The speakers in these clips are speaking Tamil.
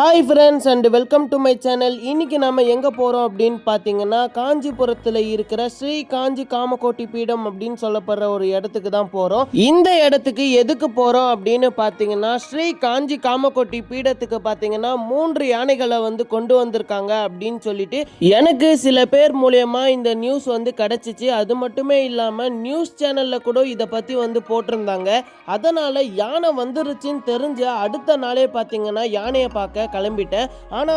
Hi friends and welcome to my channel. இன்னைக்கு நம்ம எங்கே போகிறோம் அப்படின்னு பார்த்தீங்கன்னா, காஞ்சிபுரத்தில் இருக்கிற ஸ்ரீ காஞ்சி காமகோட்டி பீடம் அப்படின்னு சொல்லப்படுற ஒரு இடத்துக்கு தான் போகிறோம். இந்த இடத்துக்கு எதுக்கு போகிறோம் அப்படின்னு பார்த்தீங்கன்னா, ஸ்ரீ காஞ்சி காமகோட்டி பீடத்துக்கு பார்த்தீங்கன்னா 3 யானைகளை கொண்டு வந்திருக்காங்க அப்படின்னு சொல்லிட்டு எனக்கு சில பேர் மூலயமா இந்த நியூஸ் கிடச்சிச்சு. அது மட்டுமே இல்லாமல் நியூஸ் சேனலில் கூட இதை பற்றி போட்டிருந்தாங்க. அதனால் யானை வந்துருச்சுன்னு தெரிஞ்ச அடுத்த நாளே பார்த்தீங்கன்னா யானையை பார்க்க கிளம்பிட்டேன். ஆனா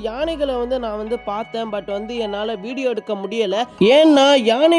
யானைகளை நான் பார்த்தேன். பட் என்னால வீடியோ எடுக்க முடியல. ஏன்னா யானை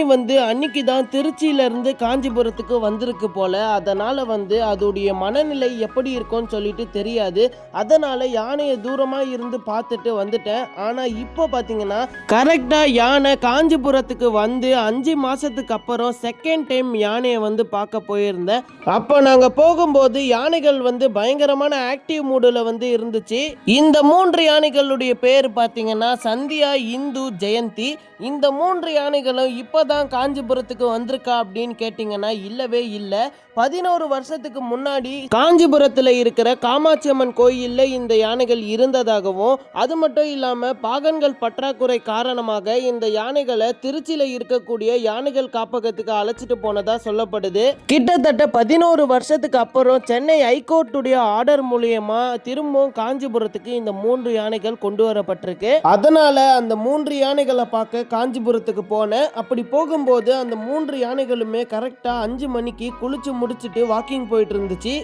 அன்னைக்கு தான் திருச்சியில இருந்து காஞ்சிபுரத்துக்கு வந்திருக்கு போல. அதனால அதோடைய மனநிலை எப்படி இருக்கும்னு சொல்லிட்டு தெரியாது. அதனால யானையை தூரமா இருந்து பார்த்துட்டு வந்துட்டேன். ஆனா இப்போ பாத்தீங்கன்னா கரெக்டா யானை காஞ்சிபுரத்துக்கு 5 மாசத்துக்கு அப்புறம் செகண்ட் டைம் யானையை பார்க்க போயிருந்தேன். அப்போ நாங்க போகும்போது யானைகள் பயங்கரமான ஆக்டிவ் மூடுல இருந்துச்சு. இந்த 3 யானைகளுடைய பேர் பார்த்தீங்கன்னா சந்தியா, இந்து, ஜெயந்தி. இந்த 3 யானைகளும் இப்போதான் காஞ்சிபுரத்துக்கு வந்திருக்கா அப்படின்னு கேட்டிங்கன்னா இல்லவே இல்லை. 11 வருஷத்துக்கு முன்னாடி காஞ்சிபுரத்தில் இருக்கிற காமாட்சி அம்மன் கோயிலில் இந்த யானைகள் இருந்ததாகவும், அது மட்டும் இல்லாமல் பாகன்கள் பற்றாக்குறை காரணமாக இந்த யானைகளை திருச்சியில் இருக்கக்கூடிய யானைகள் காப்பகத்துக்கு அழைச்சிட்டு போனதா சொல்லப்படுது. கிட்டத்தட்ட 11 வருஷத்துக்கு அப்புறம் சென்னை ஹைகோர்ட்டுடைய ஆர்டர் மூலியமா திரும்பவும் காஞ்சிபுரத்துக்கு இந்த 3 யானைகள் கொண்டு வரப்பட்டிருக்கு. அதனால அந்த 3 யானைகளை பார்க்க காஞ்சிபுரத்துக்கு போனேன். அப்படி போகும்போது அந்த 3 யானைகளுமே கரெக்டா 5 மணிக்கு குளிச்சு முடிச்சுட்டு வாக்கிங் போயிட்டு இருந்துச்சு.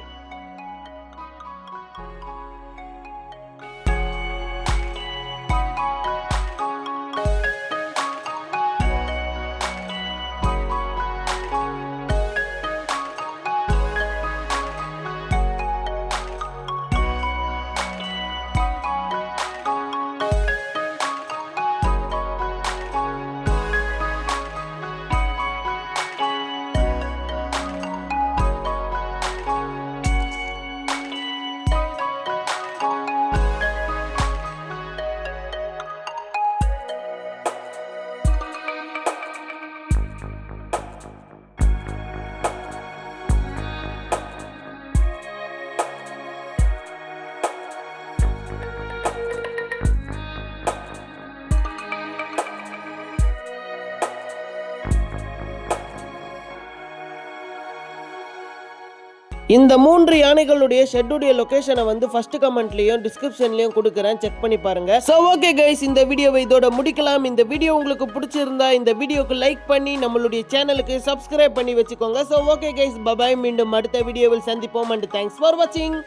இந்த 3 யானைகளுடைய ஷெட்டுடைய லொகேஷனை ஃபர்ஸ்ட் கமெண்ட்லயும் டிஸ்கிரிப்ஷன்லயும் கொடுக்குறேன், செக் பண்ணி பாருங்க. சோ ஓகே கைஸ், இந்த வீடியோவை இதோட முடிக்கலாம். இந்த வீடியோ உங்களுக்கு பிடிச்சிருந்தா இந்த வீடியோக்கு லைக் பண்ணி நம்மளுடைய சேனலுக்கு சப்ஸ்கிரைப் பண்ணி வச்சுக்கோங்க. So okay guys, bye. மீண்டும் அடுத்த வீடியோவில் சந்திப்போம். அண்ட் தேங்க்ஸ் ஃபார் வாட்சிங்.